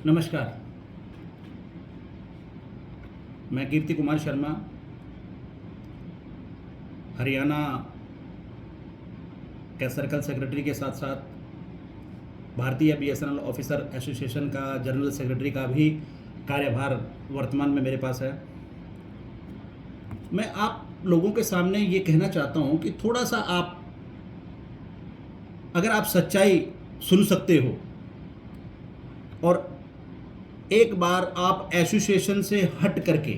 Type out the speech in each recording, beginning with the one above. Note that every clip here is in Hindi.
नमस्कार। मैं कीर्ति कुमार शर्मा, हरियाणा के सर्कल सेक्रेटरी के साथ साथ भारतीय बीएसएनएल ऑफिसर एसोसिएशन का जनरल सेक्रेटरी का भी कार्यभार वर्तमान में मेरे पास है। मैं आप लोगों के सामने ये कहना चाहता हूँ कि थोड़ा सा आप, अगर आप सच्चाई सुन सकते हो और एक बार आप एसोसिएशन से हट करके,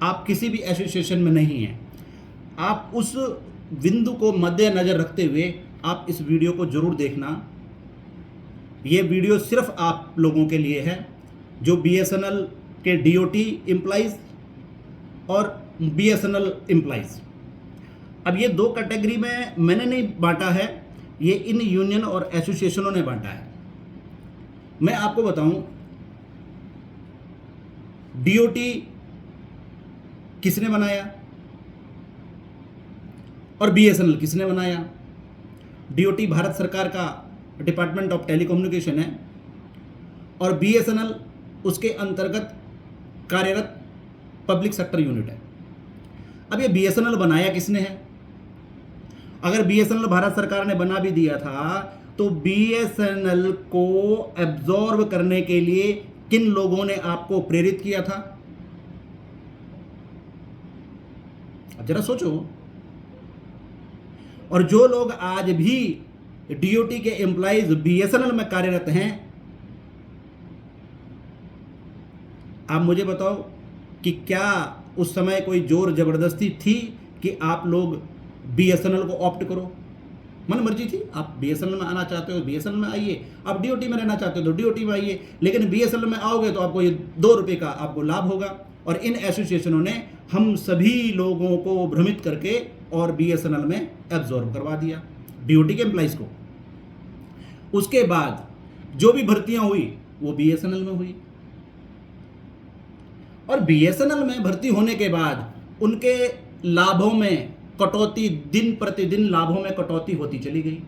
आप किसी भी एसोसिएशन में नहीं हैं, आप उस बिंदु को मद्देनज़र रखते हुए आप इस वीडियो को ज़रूर देखना। ये वीडियो सिर्फ आप लोगों के लिए है जो बीएसएनएल के डीओटी एम्प्लॉइज़ और बीएसएनएल एम्प्लॉइज़। अब ये दो कैटेगरी में मैंने नहीं बांटा है, ये इन यूनियन और एसोसिएशनों ने बांटा है। मैं आपको बताऊं, डीओटी किसने बनाया और बीएसएनएल किसने बनाया। डीओटी भारत सरकार का डिपार्टमेंट ऑफ टेलीकम्युनिकेशन है और बीएसएनएल उसके अंतर्गत कार्यरत पब्लिक सेक्टर यूनिट है। अब ये बीएसएनएल बनाया किसने है? अगर बीएसएनएल भारत सरकार ने बना भी दिया था तो बीएसएनएल को एब्जॉर्ब करने के लिए किन लोगों ने आपको प्रेरित किया था? अब जरा सोचो। और जो लोग आज भी डीओटी के एम्प्लॉइज बीएसएनएल में कार्यरत हैं, आप मुझे बताओ कि क्या उस समय कोई जोर जबरदस्ती थी कि आप लोग बीएसएनएल को ऑप्ट करो? मन मर्जी थी। आप बीएसएनएल में आना चाहते हो बीएसएनएल में आइए, आप डीओटी में रहना चाहते हो तो डीओटी में आइए, लेकिन बीएसएनएल में आओगे तो आपको ये 2 रुपये का आपको लाभ होगा। और इन एसोसिएशनों ने हम सभी लोगों को भ्रमित करके और बीएसएनएल में एब्जॉर्ब करवा दिया डीओटी के एम्प्लॉइज को। उसके बाद जो भी भर्तियां हुई वो बीएसएनएल में हुई और बीएसएनएल में भर्ती होने के बाद उनके लाभों में कटौती, दिन प्रतिदिन लाभों में कटौती होती चली गई।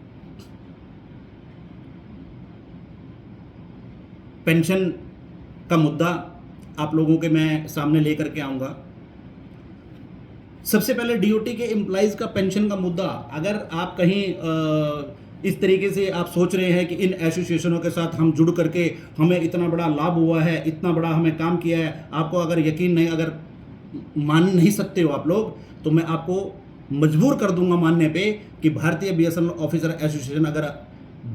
पेंशन का मुद्दा आप लोगों के मैं सामने लेकर के आऊंगा। सबसे पहले डीओटी के एम्प्लॉइज का पेंशन का मुद्दा, अगर आप कहीं इस तरीके से आप सोच रहे हैं कि इन एसोसिएशनों के साथ हम जुड़ करके हमें इतना बड़ा लाभ हुआ है, इतना बड़ा हमें काम किया है, आपको अगर यकीन नहीं, अगर मान नहीं सकते हो आप लोग, तो मैं आपको मजबूर कर दूंगा मानने पे कि भारतीय बीएसएनएल ऑफिसर एसोसिएशन अगर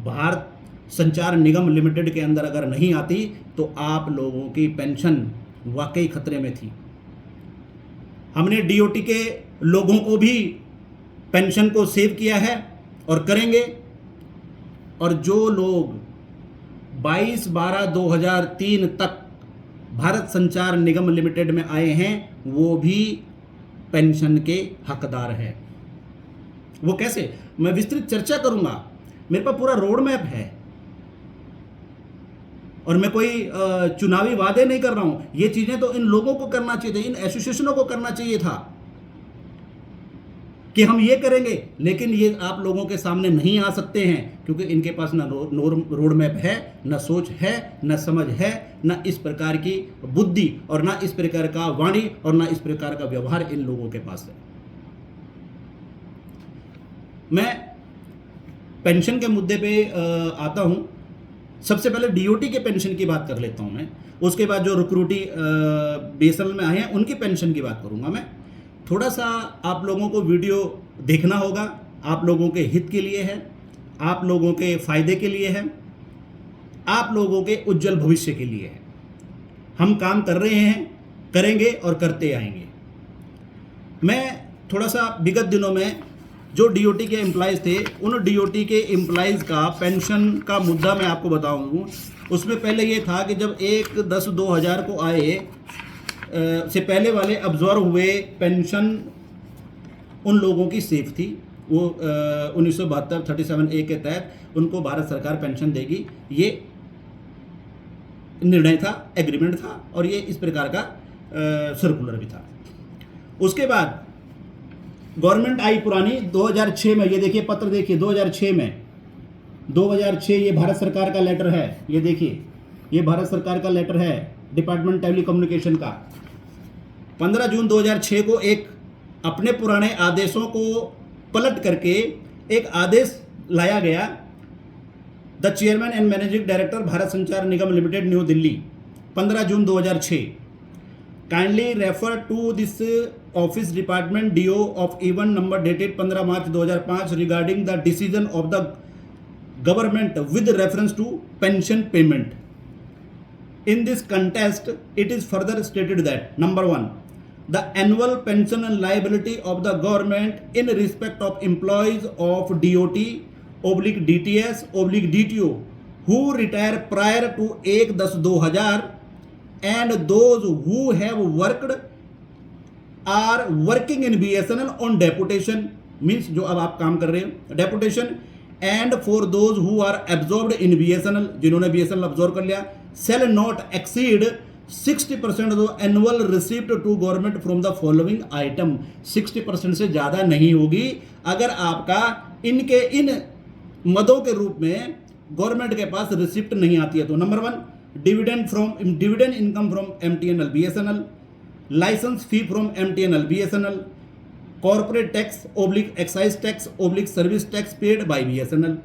भारत संचार निगम लिमिटेड के अंदर अगर नहीं आती तो आप लोगों की पेंशन वाकई खतरे में थी। हमने डीओटी के लोगों को भी पेंशन को सेव किया है और करेंगे। और जो लोग 22/12/2003 तक भारत संचार निगम लिमिटेड में आए हैं वो भी पेंशन के हकदार हैं। वो कैसे, मैं विस्तृत चर्चा करूंगा। मेरे पास पूरा रोड मैप है और मैं कोई चुनावी वादे नहीं कर रहा हूं। ये चीजें तो इन लोगों को करना चाहिए था, इन एसोसिएशनों को करना चाहिए था कि हम ये करेंगे, लेकिन ये आप लोगों के सामने नहीं आ सकते हैं क्योंकि इनके पास ना रोड मैप है, ना सोच है, ना समझ है, ना इस प्रकार की बुद्धि और ना इस प्रकार का वाणी और ना इस प्रकार का व्यवहार इन लोगों के पास है। मैं पेंशन के मुद्दे पे आता हूं। सबसे पहले डीओटी के पेंशन की बात कर लेता हूं मैं, उसके बाद जो रिक्रूटी बीएसएनएल में आए हैं उनकी पेंशन की बात करूंगा मैं। थोड़ा सा आप लोगों को वीडियो देखना होगा, आप लोगों के हित के लिए है, आप लोगों के फायदे के लिए है, आप लोगों के उज्जवल भविष्य के लिए है। हम काम कर रहे हैं, करेंगे और करते आएंगे। मैं थोड़ा सा विगत दिनों में जो डीओटी के एम्प्लॉइज़ थे उन डीओटी के एम्प्लॉइज़ का पेंशन का मुद्दा मैं आपको बताऊंगा। उसमें पहले ये था कि जब 1/10/2000 को आए से पहले वाले अब्जॉर्व हुए पेंशन उन लोगों की सेफ थी। वो 1972 37A के तहत उनको भारत सरकार पेंशन देगी, ये निर्णय था, एग्रीमेंट था और ये इस प्रकार का सर्कुलर भी था। उसके बाद गवर्नमेंट आई पुरानी 2006 में, ये देखिए पत्र देखिए 2006 में, 2006 ये भारत सरकार का लेटर है, ये देखिए ये भारत सरकार का लेटर है, डिपार्टमेंट टेलीकम्युनिकेशन का। 15 जून 2006 को एक अपने पुराने आदेशों को पलट करके एक आदेश लाया गया। The chairman and managing director Bharat Sanchar Nigam limited, New Delhi, 15 June 2006। Kindly refer to this office department DO of even number dated 15 March 2005 regarding the decision of the government with reference to pension payment. In this context, it is further stated that number 1, the annual pension and liability of the government in respect of employees of DOT oblique DTS oblique DTO who retire prior to 1/10/2000 and those who have worked are working in BSNL on deputation, means जो अब आप काम कर रहे हो deputation, and for those who are absorbed in BSNL, जिन्होंने BSNL absorb कर लिया, shall not exceed 60% of the annual receipt to government from the following item। 60% से ज़्यादा नहीं होगी अगर आपका इनके इन मदों के रूप में गवर्नमेंट के पास रिसिप्ट नहीं आती है तो। Number 1, dividend income from MTNL BSNL, licence fee from MTNL BSNL, corporate tax oblique excise tax oblique service tax paid by BSNL।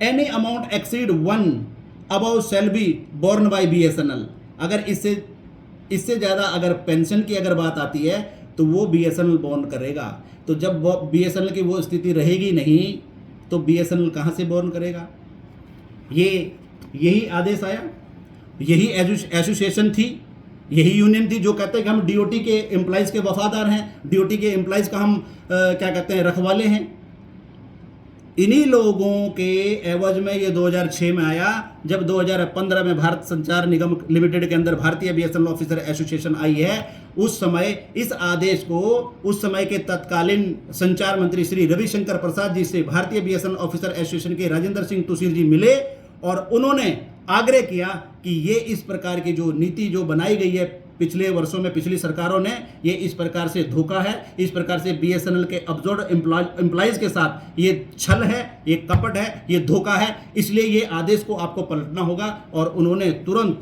Any amount exceed 1 above shall be borne by BSNL। अगर इससे ज़्यादा अगर पेंशन की अगर बात आती है तो वो BSNL बोर्न करेगा। तो जब BSNL की वो स्थिति रहेगी नहीं तो BSNL कहाँ से बोर्न करेगा? यही आदेश आया, यही एसोसिएशन थी, यही यूनियन थी जो कहते हैं कि हम DOT के एम्प्लॉइज़ के वफादार हैं, DOT के एम्प्लॉइज़ का हम क्या कहते हैं रखवाले हैं। इन्हीं लोगों के एवज में ये 2006 में आया जब 2015 में भारत संचार निगम लिमिटेड के अंदर भारतीय BSNL ऑफिसर एसोसिएशन आई है। उस समय इस आदेश को उस समय के तत्कालीन संचार मंत्री श्री रविशंकर प्रसाद जी से भारतीय BSNL ऑफिसर एसोसिएशन के राजेंद्र सिंह तुसीर जी मिले और उन्होंने आग्रह किया कि ये इस प्रकार की जो नीति जो बनाई गई है पिछले वर्षों में पिछली सरकारों ने, ये इस प्रकार से धोखा है, इस प्रकार से BSNL के अब्जॉर्ड एम्प्लॉइज़ के साथ ये छल है, ये कपट है, ये धोखा है, इसलिए ये आदेश को आपको पलटना होगा। और उन्होंने तुरंत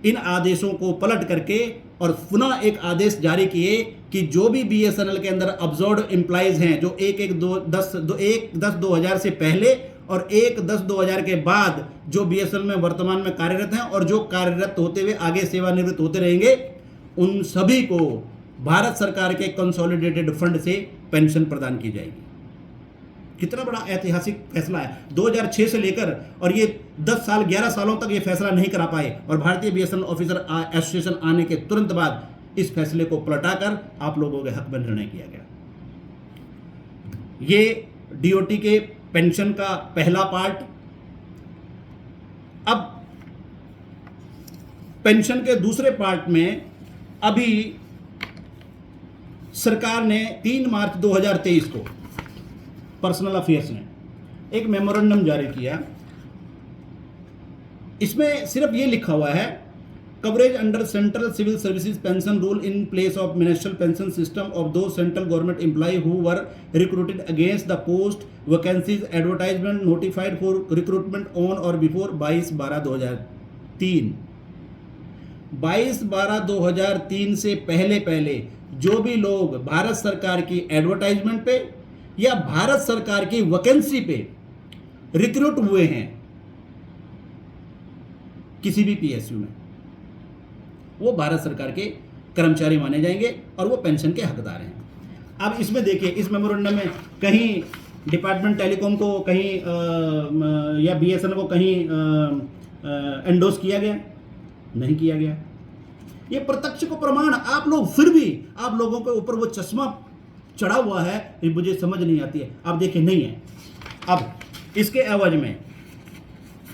इन आदेशों को पलट करके और पुनः एक आदेश जारी किए कि जो भी BSNL के अंदर अब्जॉर्ड एम्प्लॉइज़ हैं जो 1/10/2000 से पहले और 1/10/2000 के बाद जो BSNL में वर्तमान में कार्यरत हैं और जो कार्यरत होते हुए आगे सेवानिवृत्त होते रहेंगे, उन सभी को भारत सरकार के कंसोलिडेटेड फंड से पेंशन प्रदान की जाएगी। कितना बड़ा ऐतिहासिक फैसला है 2006 से लेकर, और ये 10 साल 11 सालों तक ये फैसला नहीं करा पाए और भारतीय BSNL ऑफिसर एसोसिएशन आने के तुरंत बाद इस फैसले को पलटाकर आप लोगों के हक में निर्णय किया गया। ये DOT के पेंशन का पहला पार्ट। अब पेंशन के दूसरे पार्ट में अभी सरकार ने 3 मार्च 2023 को पर्सनल अफेयर्स ने एक मेमोरेंडम जारी किया। इसमें सिर्फ ये लिखा हुआ है, coverage under central civil services pension rule in place of national pension system of the central government employ who were recruited against the post vacancies advertisement notified for recruitment on or before 22/12/2003। 22/12/2003 से पहले जो भी लोग भारत सरकार की एडवर्टाइजमेंट पे या भारत सरकार की वैकेंसी पे रिक्रूट हुए हैं किसी भी PSU में, वो भारत सरकार के कर्मचारी माने जाएंगे और वो पेंशन के हकदार हैं। अब इसमें देखिए, इस मेमोरेंडम में कहीं डिपार्टमेंट टेलीकॉम को कहीं या BSNL को कहीं एंडोर्स किया गया? नहीं किया गया। ये प्रत्यक्ष को प्रमाण आप लोग, फिर भी आप लोगों के ऊपर वो चश्मा चढ़ा हुआ है, ये मुझे समझ नहीं आती है। अब देखिए नहीं है। अब इसके एवज में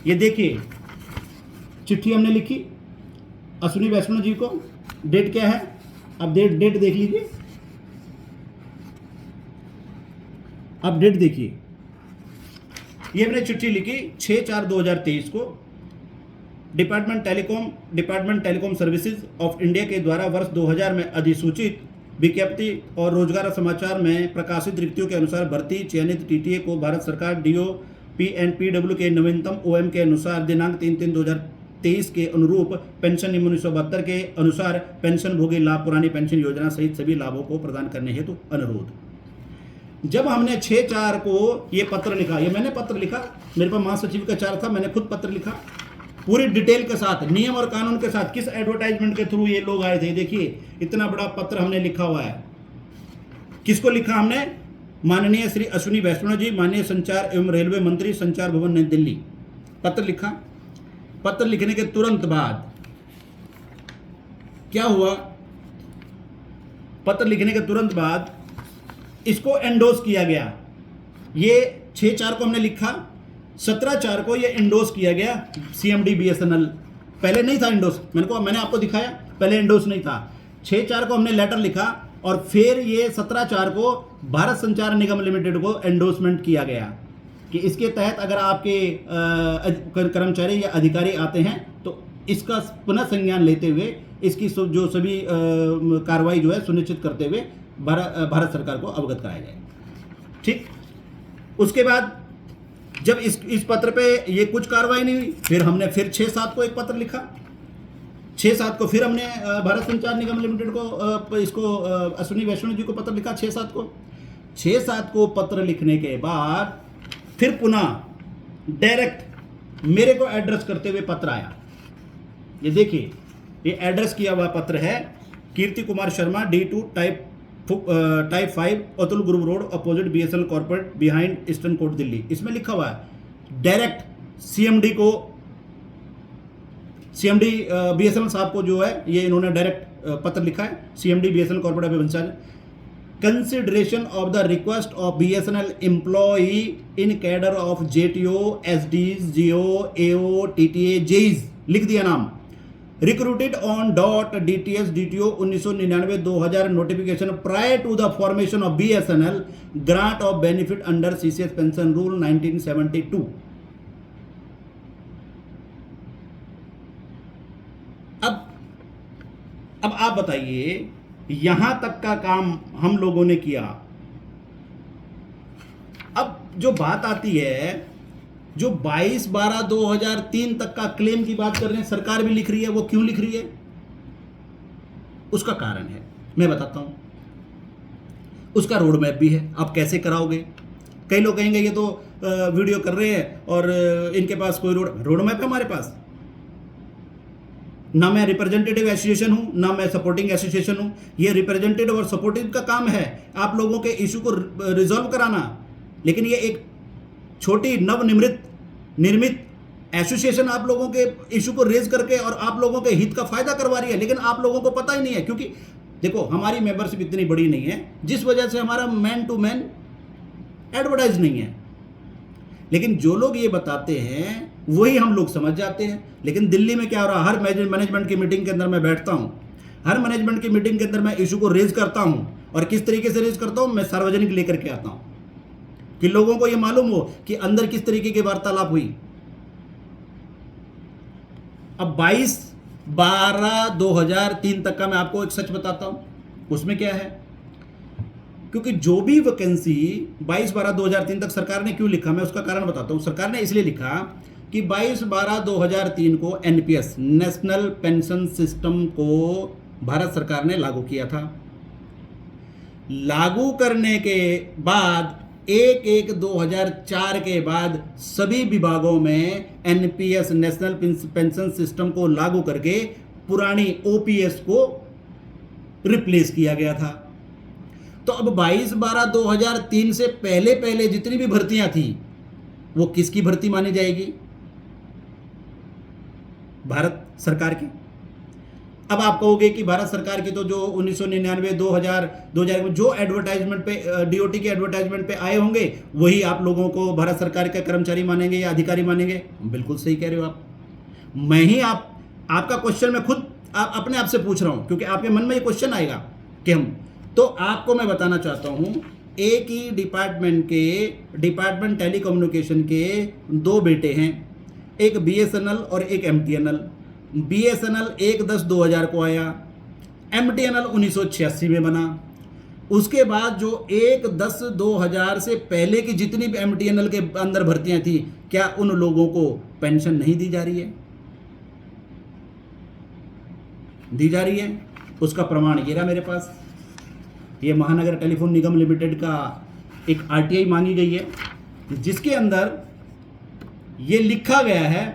ये देखिए चिट्ठी हमने लिखी अश्विनी वैष्णव जी को, डेट क्या है? अब डेट देख लीजिए, अब डेट देखिए। ये हमने चिट्ठी लिखी 6/4/2023 को department telecom services of India के द्वारा वर्ष 2000 में अधिसूचित विज्ञप्ति और रोजगार समाचार में प्रकाशित रिक्तियों के अनुसार भर्ती चयनित TTA को भारत सरकार DO PNPW के नवीनतम OM के अनुसार दिनांक 3/3/2023 के अनुरूप पेंशन नियम 1972 के अनुसार पेंशन भोगी लाभ पुरानी पेंशन योजना सहित सभी लाभों को प्रदान करने हेतु अनुरोध। जब हमने 6/4 को ये पत्र लिखा, ये मैंने पत्र लिखा, मेरे पास महासचिव का चार्ज था, मैंने खुद पत्र लिखा पूरी डिटेल के साथ, नियम और कानून के साथ, किस एडवर्टाइजमेंट के थ्रू ये लोग आए थे। देखिए इतना बड़ा पत्र हमने लिखा हुआ है। किसको लिखा हमने? माननीय श्री अश्विनी वैष्णव जी, माननीय संचार एवं रेलवे मंत्री, संचार भवन नई दिल्ली, पत्र लिखा। पत्र लिखने के तुरंत बाद क्या हुआ? पत्र लिखने के तुरंत बाद इसको एंडोर्स किया गया। ये 6/4 को हमने लिखा, 17/4 को ये एंडोर्स किया गया CMD BSNL। पहले नहीं था एंडोर्स, मैंने आपको दिखाया, पहले एंडोर्स नहीं था। 6/4 को हमने लेटर लिखा और फिर ये 17/4 को भारत संचार निगम लिमिटेड को एंडोर्समेंट किया गया कि इसके तहत अगर आपके कर्मचारी या अधिकारी आते हैं तो इसका पुनः संज्ञान लेते हुए इसकी जो सभी कार्रवाई जो है सुनिश्चित करते हुए भारत सरकार को अवगत कराया जाए। ठीक, उसके बाद जब इस पत्र पे ये कुछ कार्रवाई नहीं हुई, फिर हमने फिर 6/7 को एक पत्र लिखा। 6/7 को फिर हमने भारत संचार निगम लिमिटेड को इसको अश्विनी वैष्णव जी को पत्र लिखा। 6/7 को पत्र लिखने के बाद फिर पुनः डायरेक्ट मेरे को एड्रेस करते हुए पत्र आया। ये देखिए, ये एड्रेस किया हुआ पत्र है, कीर्ति कुमार शर्मा, D2 टाइप 5 अतुल गुरु road opposite BSNL corporate behind eastern court Delhi. इसमें लिखा हुआ है डायरेक्ट CMD BSNL साहब को जो है ये इन्होंने डायरेक्ट पत्र लिखा है। CMD BSNL corporate of consideration of the request of BSNL employee in cadre of JTO, SDs, GO, AO, TTA, JEs, लिख दिया नाम, recruited on DTS DTO 1999-2000 notification prior to the formation of BSNL grant of benefit under CCS pension rule 1972। अब आप बताइए, यहां तक का काम हम लोगों ने किया। अब जो बात आती है, जो 22/12/2003 तक का क्लेम की बात कर रहे हैं, सरकार भी लिख रही है, वो क्यों लिख रही है? उसका कारण है, मैं बताता हूं। उसका रोड मैप भी है, आप कैसे कराओगे? कई लोग कहेंगे ये तो वीडियो कर रहे हैं और इनके पास कोई रोड मैप है। हमारे पास ना मैं रिप्रेजेंटेटिव एसोसिएशन हूं, ना मैं सपोर्टिंग एसोसिएशन हूं। ये रिप्रेजेंटेटिव और सपोर्टिव का काम है आप लोगों के इशू को रिजॉल्व कराना, लेकिन ये एक छोटी निर्मित एसोसिएशन आप लोगों के इशू को रेज करके और आप लोगों के हित का फायदा करवा रही है, लेकिन आप लोगों को पता ही नहीं है। क्योंकि देखो, हमारी मेंबरशिप इतनी बड़ी नहीं है, जिस वजह से हमारा मैन टू मैन एडवर्टाइज नहीं है। लेकिन जो लोग ये बताते हैं वही हम लोग समझ जाते हैं। लेकिन दिल्ली में क्या हो रहा है, हर मैनेजमेंट की मीटिंग के अंदर मैं बैठता हूं, हर मैनेजमेंट की मीटिंग के अंदर मैं इशू को रेज करता हूं, और किस तरीके से रेज करता हूं, मैं सार्वजनिक लेकर के आता हूं कि लोगों को यह मालूम हो कि अंदर किस तरीके की वार्तालाप हुई। अब 22/12/2003 तक का मैं आपको एक सच बताता हूं, उसमें क्या है। क्योंकि जो भी वैकेंसी 22/12/2003 तक सरकार ने क्यों लिखा, मैं उसका कारण बताता हूं। सरकार ने इसलिए लिखा कि 22/12/2003 को NPS नेशनल पेंशन सिस्टम को भारत सरकार ने लागू किया था। लागू करने के बाद 1/1/2004 के बाद सभी विभागों में NPS नेशनल पेंशन सिस्टम को लागू करके पुरानी OPS को रिप्लेस किया गया था। तो अब 22/12/2003 से पहले जितनी भी भर्तियां थी वो किसकी भर्ती मानी जाएगी? भारत सरकार की। अब आप कहोगे कि भारत सरकार की तो जो 1999 2000 में जो एडवर्टाइजमेंट पे DOT के एडवर्टाइजमेंट पे आए होंगे वही आप लोगों को भारत सरकार के कर्मचारी मानेंगे या अधिकारी मानेंगे। बिल्कुल सही कह रहे हो आप। मैं ही आपका क्वेश्चन मैं खुद अपने आप से पूछ रहा हूं, क्योंकि आपके मन में ये क्वेश्चन आएगा कि हम, तो आपको मैं बताना चाहता हूं, एक ही डिपार्टमेंट टेलीकम्युनिकेशन के 2 बेटे हैं, एक BSNL और एक MTNL। BSNL 1/10/2000 को आया, MTNL 1986 में बना। उसके बाद जो 1/10/2000 से पहले की जितनी भी एमटीएनएल के अंदर भर्तियां थी, क्या उन लोगों को पेंशन नहीं दी जा रही है? दी जा रही है। उसका प्रमाण ये रहा मेरे पास। ये महानगर टेलीफोन निगम लिमिटेड का एक आरटीआई मांगी गई है, जिसके अंदर ये लिखा गया है,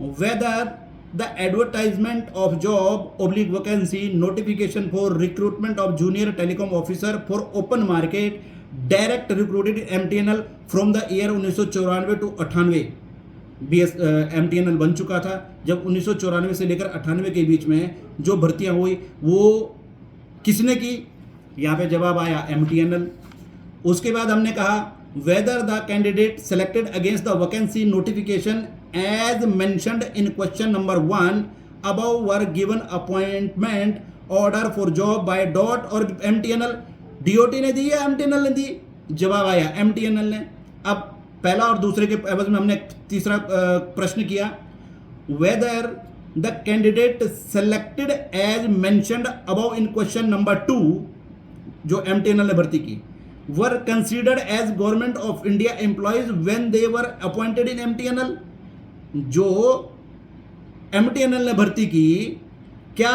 whether the advertisement of job oblique vacancy notification for recruitment of junior telecom officer for open market direct recruited MTNL from the year 1994 to 98 MTNL बन चुका था। जब 1994 से लेकर 98 के बीच में जो भर्तियां हुई वो किसने की? यहाँ पे जवाब आया एमटीएनएल। उसके बाद हमने कहा whether the candidate selected against the vacancy notification as mentioned in question number 1 above were given appointment order for job by DoT और एमटीएनएल। डीओटी ने दी या एमटीएनएल ने दी? जवाब आया एमटीएनएल ने। अब पहला और दूसरे के एवज में हमने तीसरा प्रश्न किया, whether the candidate selected as mentioned above in question number 2 जो एमटीएनएल ने भर्ती की were considered as government of India employees when they were appointed in MTNL. जो एमटीएनएल ने भर्ती की, क्या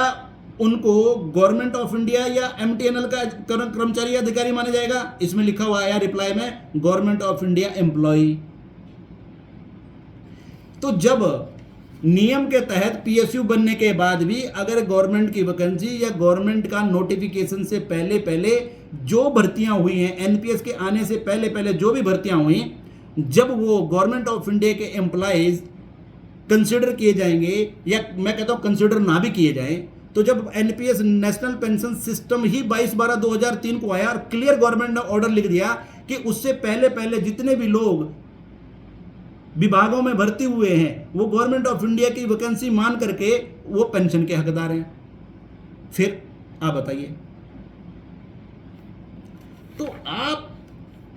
उनको गवर्नमेंट ऑफ इंडिया या एमटीएनएल का कर्मचारी या अधिकारी माना जाएगा? इसमें लिखा हुआ आया रिप्लाई में गवर्नमेंट ऑफ इंडिया एम्प्लॉय। तो जब नियम के तहत पीएसयू बनने के बाद भी अगर गवर्नमेंट की वैकेंसी या गवर्नमेंट का नोटिफिकेशन से पहले पहले जो भर्तियां हुई हैं, एनपीएस के आने से पहले पहले जो भी भर्तियां हुई, जब वो गवर्नमेंट ऑफ इंडिया के एम्प्लॉयज कंसिडर किए जाएंगे या मैं कहता हूं कंसिडर ना भी किए जाएं, तो जब एनपीएस नेशनल पेंशन सिस्टम ही 22/12/2003 को आया और क्लियर गवर्नमेंट ने ऑर्डर लिख दिया कि उससे पहले पहले जितने भी लोग विभागों में भर्ती हुए हैं वो गवर्नमेंट ऑफ इंडिया की वैकेंसी मान करके वो पेंशन के हकदार हैं। फिर आप बताइए। तो आप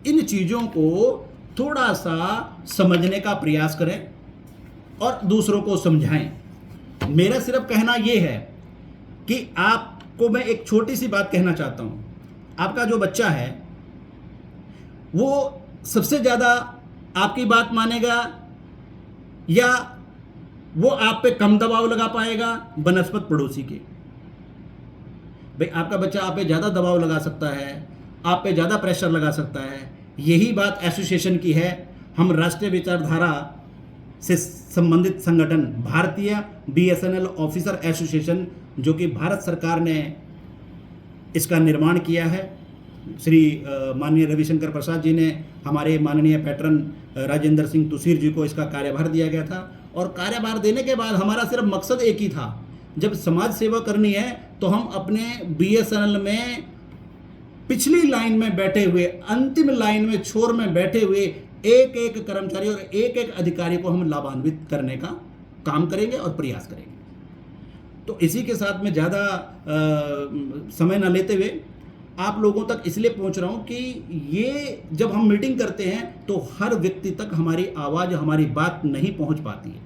इन चीजों को थोड़ा सा समझने का प्रयास करें और दूसरों को समझाएं। मेरा सिर्फ कहना यह है कि आपको मैं एक छोटी सी बात कहना चाहता हूं। आपका जो बच्चा है वो सबसे ज्यादा आपकी बात मानेगा या वो आप पे कम दबाव लगा पाएगा बनस्पत पड़ोसी के? भाई आपका बच्चा आप पे ज्यादा दबाव लगा सकता है, आप पे ज्यादा प्रेशर लगा सकता है। यही बात एसोसिएशन की है। हम राष्ट्रीय विचारधारा से संबंधित संगठन भारतीय बीएसएनएल ऑफिसर एसोसिएशन, जो कि भारत सरकार ने इसका निर्माण किया है, श्री माननीय रविशंकर प्रसाद जी ने हमारे माननीय पैटर्न राजेंद्र सिंह तुसीर जी को इसका कार्यभार दिया गया था। और कार्यभार देने के बाद हमारा सिर्फ मकसद एक ही था, जब समाज सेवा करनी है तो हम अपने बीएसएनएल में पिछली लाइन में बैठे हुए, अंतिम लाइन में छोर में बैठे हुए एक एक कर्मचारी और एक एक अधिकारी को हम लाभान्वित करने का काम करेंगे और प्रयास करेंगे। तो इसी के साथ में ज़्यादा समय ना लेते हुए आप लोगों तक इसलिए पहुंच रहा हूं कि ये जब हम मीटिंग करते हैं तो हर व्यक्ति तक हमारी आवाज़, हमारी बात नहीं पहुंच पाती है।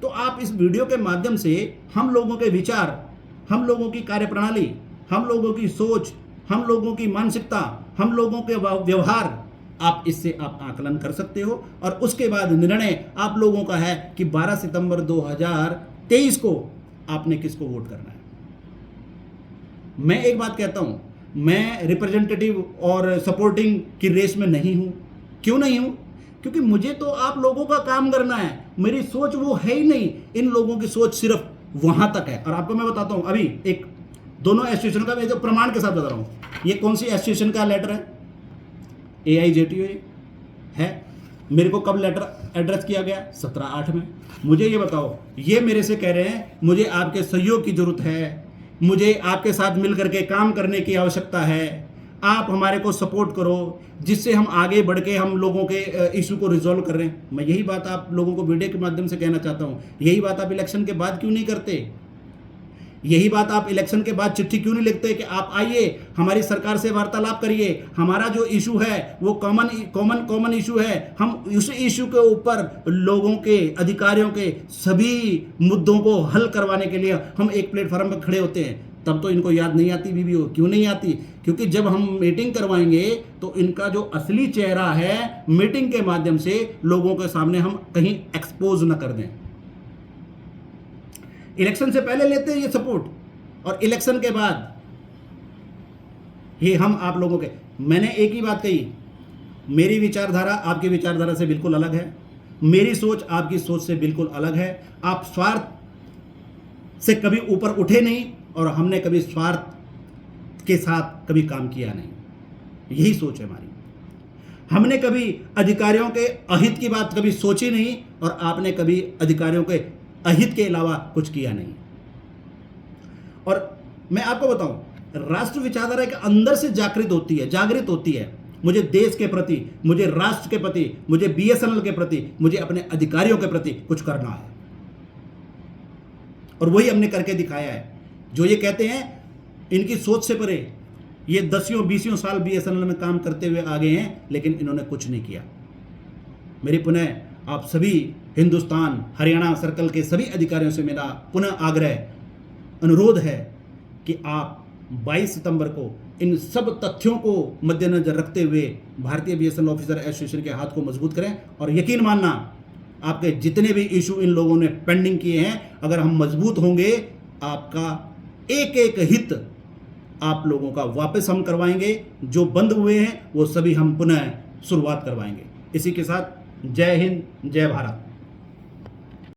तो आप इस वीडियो के माध्यम से हम लोगों के विचार, हम लोगों की कार्यप्रणाली, हम लोगों की सोच, हम लोगों की मानसिकता, हम लोगों के व्यवहार, आप इससे आप आकलन कर सकते हो और उसके बाद निर्णय आप लोगों का है कि 12 सितंबर 2023 को आपने किसको वोट करना है। मैं एक बात कहता हूं, मैं रिप्रेजेंटेटिव और सपोर्टिंग की रेस में नहीं हूं। क्यों नहीं हूं? क्योंकि मुझे तो आप लोगों का काम करना है। मेरी सोच वो है ही नहीं। इन लोगों की सोच सिर्फ वहां तक है। और आपको मैं बताता हूं, अभी एक दोनों एसोसिएशन का मैं जो प्रमाण के साथ बता रहा हूं, ये कौन सी एसोसिएशन का लेटर है? AIJTO है। मेरे को कब लेटर एड्रेस किया गया? 17/8 में। मुझे ये बताओ, ये मेरे से कह रहे हैं मुझे आपके सहयोग की जरूरत है, मुझे आपके साथ मिल करके काम करने की आवश्यकता है, आप हमारे को सपोर्ट करो जिससे हम आगे बढ़ के हम लोगों के इशू को रिजॉल्व कर रहे हैं। मैं यही बात आप लोगों को वीडियो के माध्यम से कहना चाहता हूँ। यही बात आप इलेक्शन के बाद क्यों नहीं करते? यही बात आप इलेक्शन के बाद चिट्ठी क्यों नहीं लिखते कि आप आइए हमारी सरकार से वार्तालाप करिए, हमारा जो इशू है वो कॉमन इशू है, हम उस इशू के ऊपर लोगों के, अधिकारियों के सभी मुद्दों को हल करवाने के लिए हम एक प्लेटफॉर्म पर खड़े होते हैं। तब तो इनको याद नहीं आती बीबीओ। क्यों नहीं आती? क्योंकि जब हम मीटिंग करवाएंगे तो इनका जो असली चेहरा है मीटिंग के माध्यम से लोगों के सामने हम कहीं एक्सपोज न कर दें। इलेक्शन से पहले लेते हैं ये सपोर्ट, और इलेक्शन के बाद ये हम आप लोगों के। मैंने एक ही बात कही, मेरी विचारधारा आपकी विचारधारा से बिल्कुल अलग है, मेरी सोच आपकी सोच से बिल्कुल अलग है। आप स्वार्थ से कभी ऊपर उठे नहीं, और हमने कभी स्वार्थ के साथ कभी काम किया नहीं। यही सोच है हमारी। हमने कभी अधिकारियों के अहित की बात कभी सोची नहीं, और आपने कभी अधिकारियों के अहित के अलावा कुछ किया नहीं। और मैं आपको बताऊं, राष्ट्र विचारधारा के अंदर से जागृत होती है। मुझे देश के प्रति, मुझे राष्ट्र के प्रति, मुझे बीएसएनएल के प्रति, मुझे अपने अधिकारियों के प्रति कुछ करना है, और वही हमने करके दिखाया है। जो ये कहते हैं इनकी सोच से परे, ये 10-20 साल बीएसएनएल में काम करते हुए आ गए हैं, लेकिन इन्होंने कुछ नहीं किया। मेरी पुनः आप सभी हिंदुस्तान हरियाणा सर्कल के सभी अधिकारियों से मेरा पुनः आग्रह, अनुरोध है कि आप 22 सितंबर को इन सब तथ्यों को मद्देनजर रखते हुए भारतीय बीएसएनएल ऑफिसर एसोसिएशन के हाथ को मजबूत करें। और यकीन मानना, आपके जितने भी इशू इन लोगों ने पेंडिंग किए हैं, अगर हम मजबूत होंगे, आपका एक एक हित आप लोगों का वापस हम करवाएंगे। जो बंद हुए हैं वो सभी हम पुनः शुरुआत करवाएंगे। इसी के साथ जय हिंद, जय भारत।